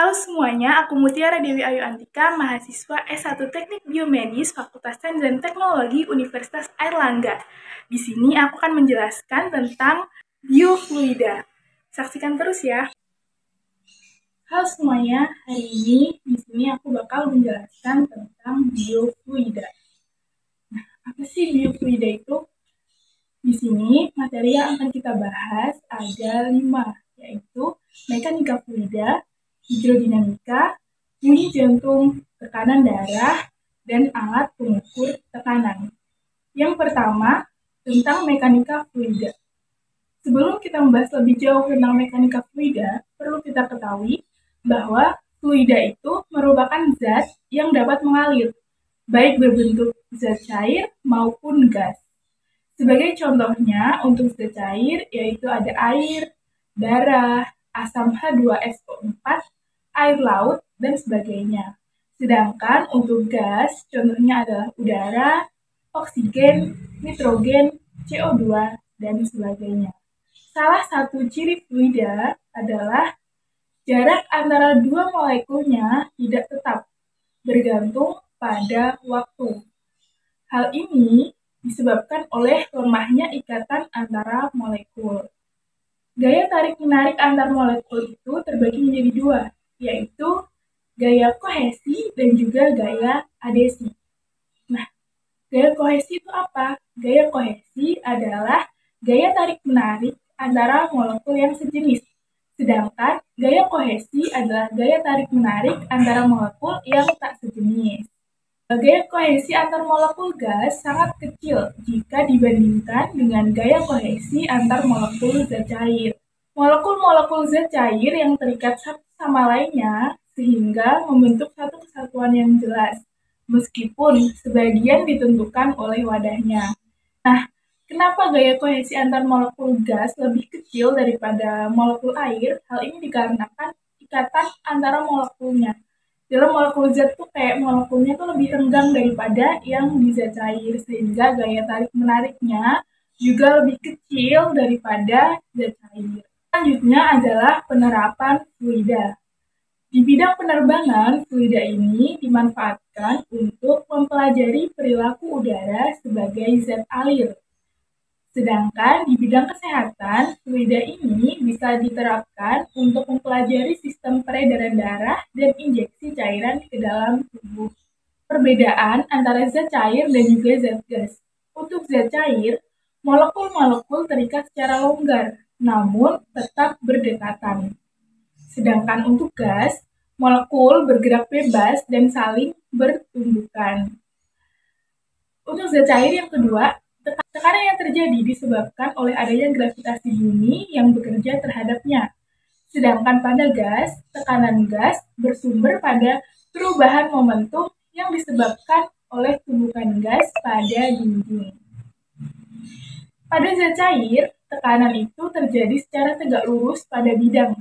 Halo semuanya, aku Mutiara Dewi Ayu Antika, mahasiswa S1 Teknik Biomedis Fakultas Sains dan Teknologi Universitas Airlangga. Di sini aku akan menjelaskan tentang biofluida. Saksikan terus ya. Halo semuanya, hari ini di sini aku bakal menjelaskan tentang biofluida. Nah, apa sih biofluida itu? Di sini materi yang akan kita bahas ada 5, yaitu mekanika fluida, hidrodinamika, bunyi jantung, tekanan darah, dan alat pengukur tekanan. Yang pertama, tentang mekanika fluida. Sebelum kita membahas lebih jauh tentang mekanika fluida, perlu kita ketahui bahwa fluida itu merupakan zat yang dapat mengalir, baik berbentuk zat cair maupun gas. Sebagai contohnya, untuk zat cair yaitu ada air, darah, asam H2SO4, air laut, dan sebagainya. Sedangkan untuk gas, contohnya adalah udara, oksigen, nitrogen, CO2, dan sebagainya. Salah satu ciri fluida adalah jarak antara dua molekulnya tidak tetap, bergantung pada waktu. Hal ini disebabkan oleh lemahnya ikatan antara molekul. Gaya tarik-menarik antar molekul itu terbagi menjadi 2, yaitu gaya kohesi dan juga gaya adesi. Nah, gaya kohesi itu apa? Gaya kohesi adalah gaya tarik-menarik antara molekul yang sejenis. Sedangkan gaya kohesi adalah gaya tarik-menarik antara molekul yang tak sejenis. Gaya kohesi antar molekul gas sangat kecil jika dibandingkan dengan gaya kohesi antar molekul zat cair. Molekul-molekul zat cair yang terikat satu sama lainnya sehingga membentuk satu kesatuan yang jelas, meskipun sebagian ditentukan oleh wadahnya. Nah, kenapa gaya kohesi antar molekul gas lebih kecil daripada molekul air? Hal ini dikarenakan ikatan antara molekulnya. Dalam molekul zat tuh kayak molekulnya tuh lebih renggang daripada yang di zat cair, sehingga gaya tarik menariknya juga lebih kecil daripada zat cair. Selanjutnya adalah penerapan fluida. Di bidang penerbangan, fluida ini dimanfaatkan untuk mempelajari perilaku udara sebagai zat alir. Sedangkan di bidang kesehatan, fluida ini bisa diterapkan untuk mempelajari sistem peredaran darah dan injeksi cairan ke dalam tubuh. Perbedaan antara zat cair dan juga zat gas. Untuk zat cair, molekul-molekul terikat secara longgar, namun tetap berdekatan. Sedangkan untuk gas, molekul bergerak bebas dan saling bertumbukan. Untuk zat cair yang kedua, tekanan yang terjadi disebabkan oleh adanya gravitasi bumi yang bekerja terhadapnya. Sedangkan pada gas, tekanan gas bersumber pada perubahan momentum yang disebabkan oleh tumbukan gas pada dinding. Pada zat cair, tekanan itu terjadi secara tegak lurus pada bidang.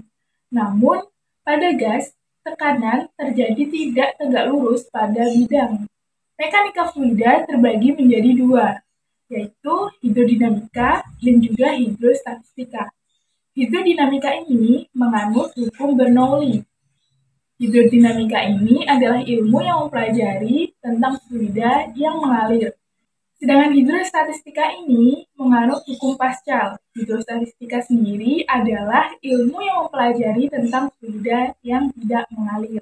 Namun, pada gas, tekanan terjadi tidak tegak lurus pada bidang. Mekanika fluida terbagi menjadi 2, yaitu hidrodinamika dan juga hidrostatistika. Hidrodinamika ini menganut hukum Bernoulli. Hidrodinamika ini adalah ilmu yang mempelajari tentang fluida yang mengalir. Sedangkan hidrostatistika ini menganut hukum Pascal. Hidrostatistika sendiri adalah ilmu yang mempelajari tentang fluida yang tidak mengalir.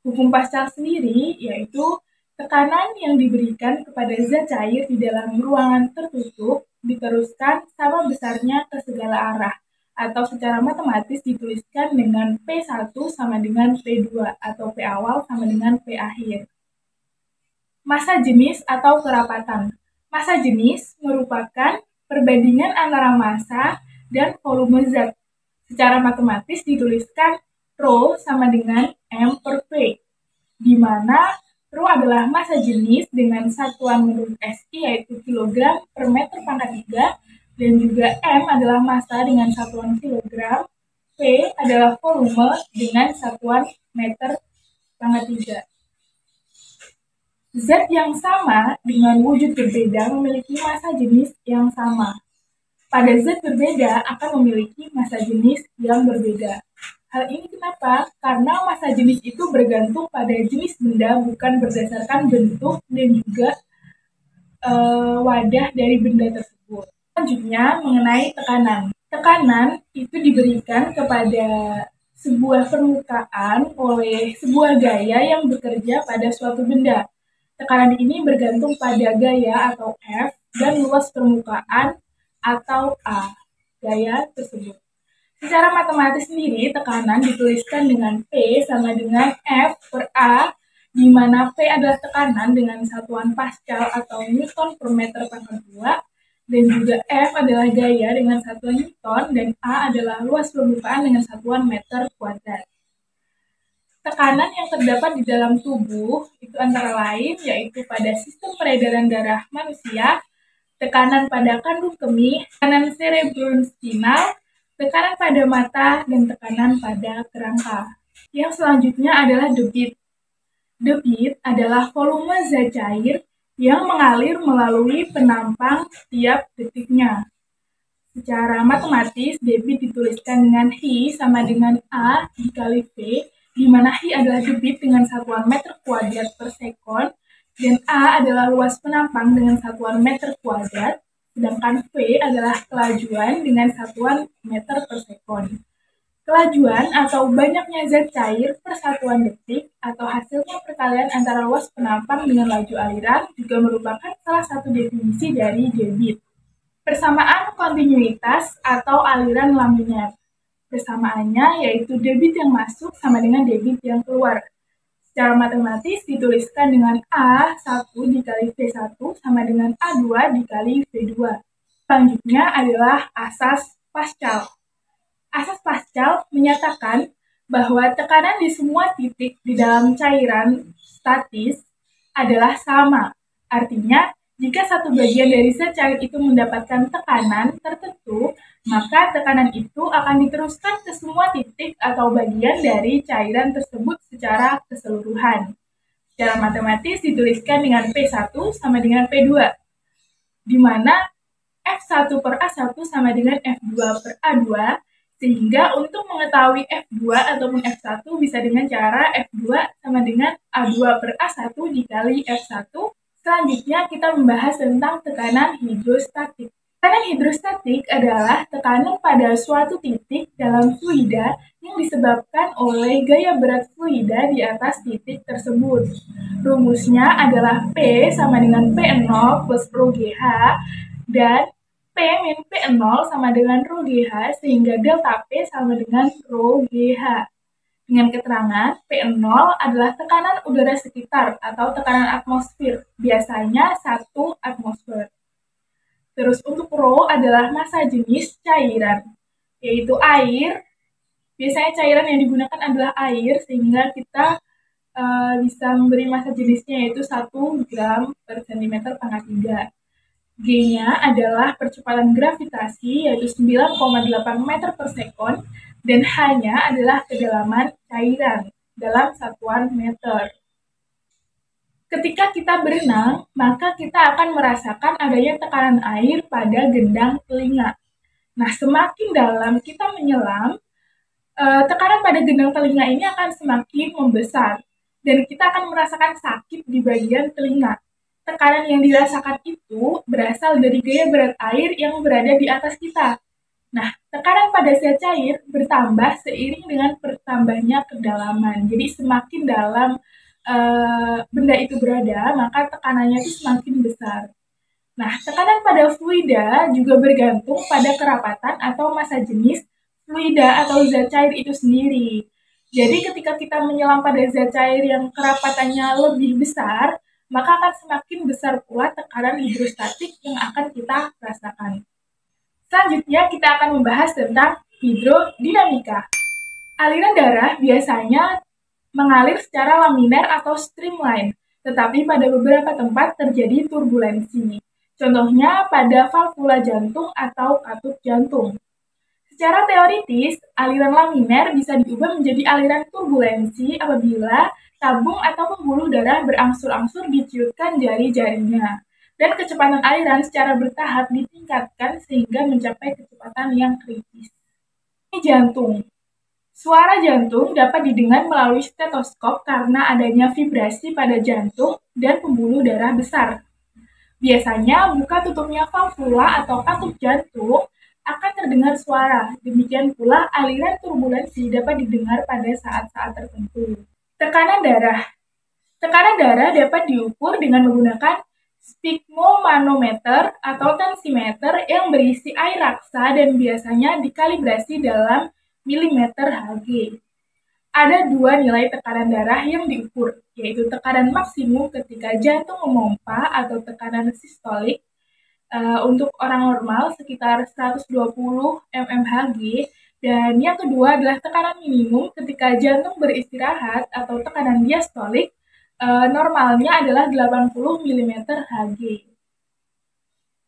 Hukum Pascal sendiri yaitu tekanan yang diberikan kepada zat cair di dalam ruangan tertutup diteruskan sama besarnya ke segala arah, atau secara matematis dituliskan dengan P1 sama dengan P2 atau P awal sama dengan P akhir. Massa jenis atau kerapatan. Massa jenis merupakan perbandingan antara massa dan volume zat. Secara matematis dituliskan Rho sama dengan M per P, di mana Rho adalah massa jenis dengan satuan menurut SI yaitu kilogram per meter pangkat 3, dan juga M adalah massa dengan satuan kilogram, P adalah volume dengan satuan meter pangkat 3. Zat yang sama dengan wujud berbeda memiliki massa jenis yang sama. Pada zat berbeda akan memiliki massa jenis yang berbeda. Hal ini kenapa? Karena massa jenis itu bergantung pada jenis benda, bukan berdasarkan bentuk dan juga wadah dari benda tersebut. Selanjutnya mengenai tekanan. Tekanan itu diberikan kepada sebuah permukaan oleh sebuah gaya yang bekerja pada suatu benda. Tekanan ini bergantung pada gaya atau F dan luas permukaan atau A gaya tersebut. Secara matematis sendiri, tekanan dituliskan dengan P sama dengan F per A, di mana P adalah tekanan dengan satuan Pascal atau Newton per meter pangkat 2, dan juga F adalah gaya dengan satuan Newton, dan A adalah luas permukaan dengan satuan meter kuadrat. Tekanan yang terdapat di dalam tubuh itu antara lain yaitu pada sistem peredaran darah manusia, tekanan pada kandung kemih, tekanan cerebrospinal, tekanan pada mata, dan tekanan pada kerangka. Yang selanjutnya adalah debit. Debit adalah volume zat cair yang mengalir melalui penampang setiap detiknya. Secara matematis, debit dituliskan dengan Hi sama dengan A dikali V, di mana Hi adalah debit dengan satuan meter kuadrat per sekon, dan A adalah luas penampang dengan satuan meter kuadrat, sedangkan V adalah kelajuan dengan satuan meter per sekon. Kelajuan atau banyaknya zat cair per satuan detik atau hasilnya perkalian antara luas penampang dengan laju aliran juga merupakan salah satu definisi dari debit. Persamaan kontinuitas atau aliran laminar. Persamaannya yaitu debit yang masuk sama dengan debit yang keluar. Secara matematis dituliskan dengan A1 dikali V1 sama dengan A2 dikali V2. Selanjutnya adalah asas Pascal. Asas Pascal menyatakan bahwa tekanan di semua titik di dalam cairan statis adalah sama. Artinya, jika satu bagian dari zat cair itu mendapatkan tekanan tertentu, maka tekanan itu akan diteruskan ke semua titik atau bagian dari cairan tersebut secara keseluruhan. Secara matematis dituliskan dengan P1 sama dengan P2, di mana F1 per A1 sama dengan F2 per A2, sehingga untuk mengetahui F2 ataupun F1 bisa dengan cara F2 sama dengan A2 per A1 dikali F1. Selanjutnya kita membahas tentang tekanan hidrostatik. Tekanan hidrostatik adalah tekanan pada suatu titik dalam fluida yang disebabkan oleh gaya berat fluida di atas titik tersebut. Rumusnya adalah P sama dengan P0 plus Rho GH, dan P min P0 sama dengan Rho GH, sehingga delta P sama dengan Rho GH. Dengan keterangan, P0 adalah tekanan udara sekitar atau tekanan atmosfer, biasanya 1 atmosfer. Terus untuk Rho adalah massa jenis cairan, yaitu air. Biasanya cairan yang digunakan adalah air, sehingga kita bisa memberi massa jenisnya yaitu 1 gram per cm pangkat 3. G-nya adalah percepatan gravitasi yaitu 9,8 meter per sekon, dan H-nya adalah kedalaman cairan dalam satuan meter. Ketika kita berenang, maka kita akan merasakan adanya tekanan air pada gendang telinga. Nah, semakin dalam kita menyelam, tekanan pada gendang telinga ini akan semakin membesar, dan kita akan merasakan sakit di bagian telinga. Tekanan yang dirasakan itu berasal dari gaya berat air yang berada di atas kita. Nah, tekanan pada zat cair bertambah seiring dengan bertambahnya kedalaman. Jadi semakin dalam benda itu berada, maka tekanannya itu semakin besar. Nah, tekanan pada fluida juga bergantung pada kerapatan atau massa jenis fluida atau zat cair itu sendiri. Jadi ketika kita menyelam pada zat cair yang kerapatannya lebih besar, maka akan semakin besar pula tekanan hidrostatik yang akan kita rasakan. Selanjutnya kita akan membahas tentang hidrodinamika. Aliran darah biasanya mengalir secara laminar atau streamline, tetapi pada beberapa tempat terjadi turbulensi. Contohnya pada valvula jantung atau katup jantung. Secara teoritis, aliran laminar bisa diubah menjadi aliran turbulensi apabila tabung atau pembuluh darah berangsur-angsur diciutkan jari-jarinya, dan kecepatan aliran secara bertahap ditingkatkan sehingga mencapai kecepatan yang kritis. Ini jantung. Suara jantung dapat didengar melalui stetoskop karena adanya vibrasi pada jantung dan pembuluh darah besar. Biasanya, buka tutupnya valvula atau katup jantung akan terdengar suara. Demikian pula aliran turbulensi dapat didengar pada saat-saat tertentu. Tekanan darah. Tekanan darah dapat diukur dengan menggunakan sphygmomanometer atau tensimeter yang berisi air raksa dan biasanya dikalibrasi dalam milimeter Hg. Ada dua nilai tekanan darah yang diukur, yaitu tekanan maksimum ketika jantung memompa atau tekanan sistolik untuk orang normal sekitar 120 mmHg, dan yang kedua adalah tekanan minimum ketika jantung beristirahat atau tekanan diastolik normalnya adalah 80 mmHg.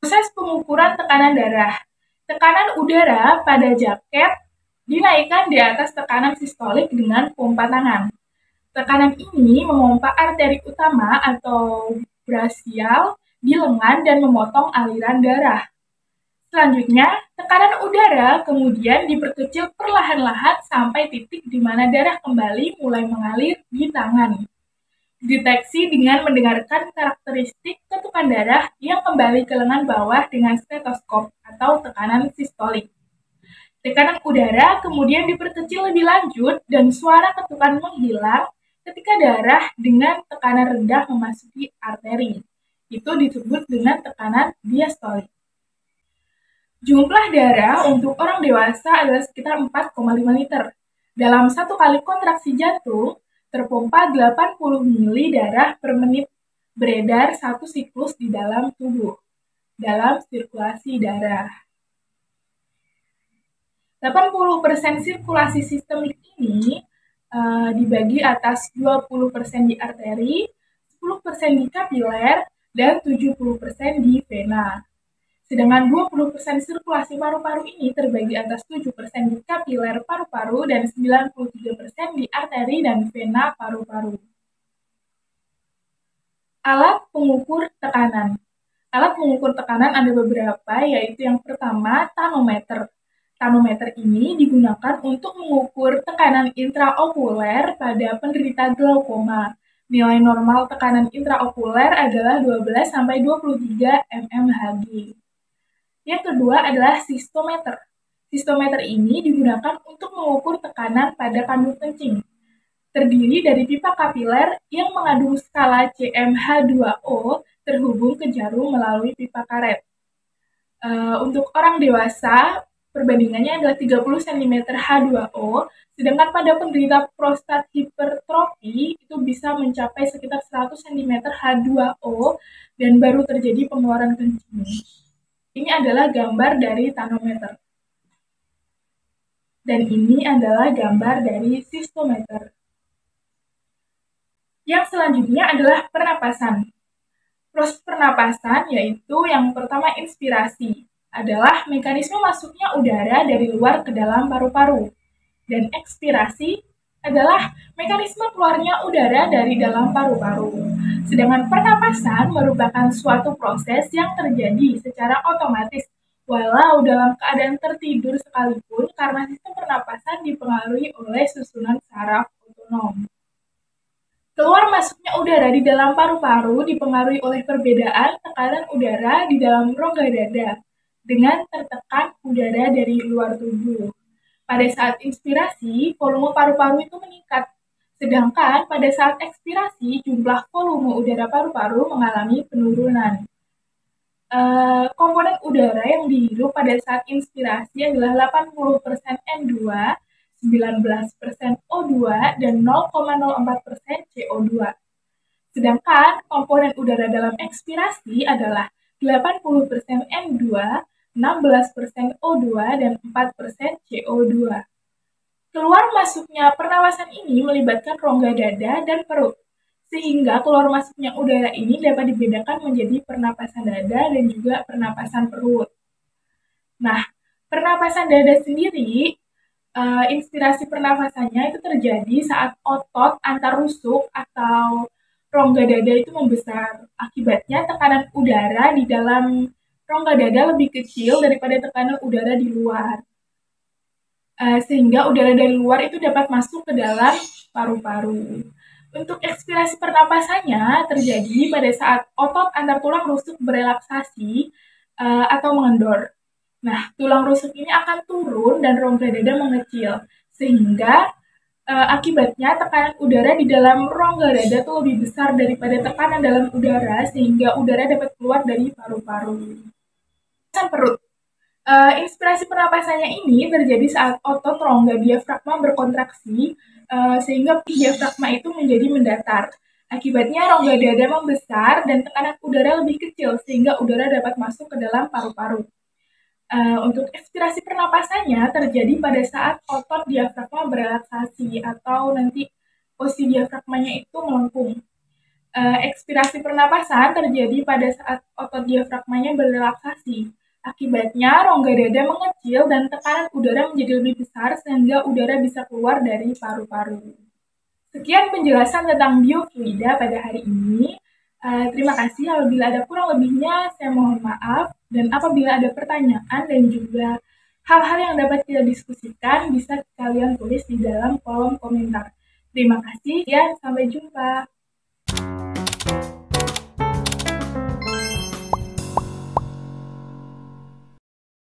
Proses pengukuran tekanan darah. Tekanan udara pada jaket dinaikkan di atas tekanan sistolik dengan pompa tangan. Tekanan ini memompa arteri utama atau brachial di lengan dan memotong aliran darah. Selanjutnya, tekanan udara kemudian diperkecil perlahan-lahan sampai titik di mana darah kembali mulai mengalir di tangan. Deteksi dengan mendengarkan karakteristik ketukan darah yang kembali ke lengan bawah dengan stetoskop atau tekanan sistolik. Tekanan udara kemudian diperkecil lebih lanjut dan suara ketukan menghilang ketika darah dengan tekanan rendah memasuki arteri. Itu disebut dengan tekanan diastolik. Jumlah darah untuk orang dewasa adalah sekitar 4,5 liter. Dalam satu kali kontraksi jantung, terpompa 80 ml darah per menit beredar satu siklus di dalam tubuh, dalam sirkulasi darah. 80% sirkulasi sistemik ini dibagi atas 20% di arteri, 10% di kapiler, dan 70% di vena. Sedangkan 20% sirkulasi paru-paru ini terbagi atas 7% di kapiler paru-paru dan 93% di arteri dan vena paru-paru. Alat pengukur tekanan. Alat pengukur tekanan ada beberapa, yaitu yang pertama tanometer. Tanometer ini digunakan untuk mengukur tekanan intraokuler pada penderita glaukoma. Nilai normal tekanan intraokuler adalah 12-23 mmHg. Yang kedua adalah sistometer. Sistometer ini digunakan untuk mengukur tekanan pada kandung kencing. Terdiri dari pipa kapiler yang mengandung skala CmH2O terhubung ke jarum melalui pipa karet. Untuk orang dewasa, perbandingannya adalah 30 cm H2O, sedangkan pada penderita prostat hipertrofi itu bisa mencapai sekitar 100 cm H2O dan baru terjadi pengeluaran kencing. Ini adalah gambar dari tanometer. Dan ini adalah gambar dari sistometer. Yang selanjutnya adalah pernapasan. Proses pernapasan yaitu yang pertama inspirasi, adalah mekanisme masuknya udara dari luar ke dalam paru-paru. Dan ekspirasi adalah mekanisme keluarnya udara dari dalam paru-paru. Sedangkan pernapasan merupakan suatu proses yang terjadi secara otomatis walau dalam keadaan tertidur sekalipun karena sistem pernapasan dipengaruhi oleh susunan saraf otonom. Keluar masuknya udara di dalam paru-paru dipengaruhi oleh perbedaan tekanan udara di dalam rongga dada dengan tertekan udara dari luar tubuh. Pada saat inspirasi, volume paru-paru itu meningkat, sedangkan pada saat ekspirasi, jumlah volume udara paru-paru mengalami penurunan. Komponen udara yang dihirup pada saat inspirasi adalah 80% N2, 19% O2, dan 0,04% CO2. Sedangkan komponen udara dalam ekspirasi adalah 80% N2, 16% O2, dan 4% CO2. Keluar masuknya pernapasan ini melibatkan rongga dada dan perut, sehingga keluar masuknya udara ini dapat dibedakan menjadi pernapasan dada dan juga pernapasan perut. Nah, pernapasan dada sendiri, inspirasi pernapasannya itu terjadi saat otot antar rusuk atau rongga dada itu membesar. Akibatnya tekanan udara di dalam rongga dada lebih kecil daripada tekanan udara di luar. sehingga udara dari luar itu dapat masuk ke dalam paru-paru. Untuk ekspirasi pernapasannya terjadi pada saat otot antar tulang rusuk berelaksasi atau mengendor. Nah, tulang rusuk ini akan turun dan rongga dada mengecil, sehingga akibatnya tekanan udara di dalam rongga dada itu lebih besar daripada tekanan dalam udara, sehingga udara dapat keluar dari paru-paru. Perut. Inspirasi pernapasannya ini terjadi saat otot rongga diafragma berkontraksi, sehingga diafragma itu menjadi mendatar. Akibatnya rongga dada membesar dan tekanan udara lebih kecil, sehingga udara dapat masuk ke dalam paru-paru. Untuk ekspirasi pernapasannya terjadi pada saat otot diafragma berelaksasi atau nanti posisi diafragmanya itu melengkung. Ekspirasi pernapasan terjadi pada saat otot diafragmanya berelaksasi. Akibatnya rongga dada mengecil dan tekanan udara menjadi lebih besar sehingga udara bisa keluar dari paru-paru. Sekian penjelasan tentang biofluida pada hari ini. Terima kasih. Apabila ada kurang lebihnya, saya mohon maaf. Dan apabila ada pertanyaan dan juga hal-hal yang dapat kita diskusikan, bisa kalian tulis di dalam kolom komentar. Terima kasih dan sampai jumpa.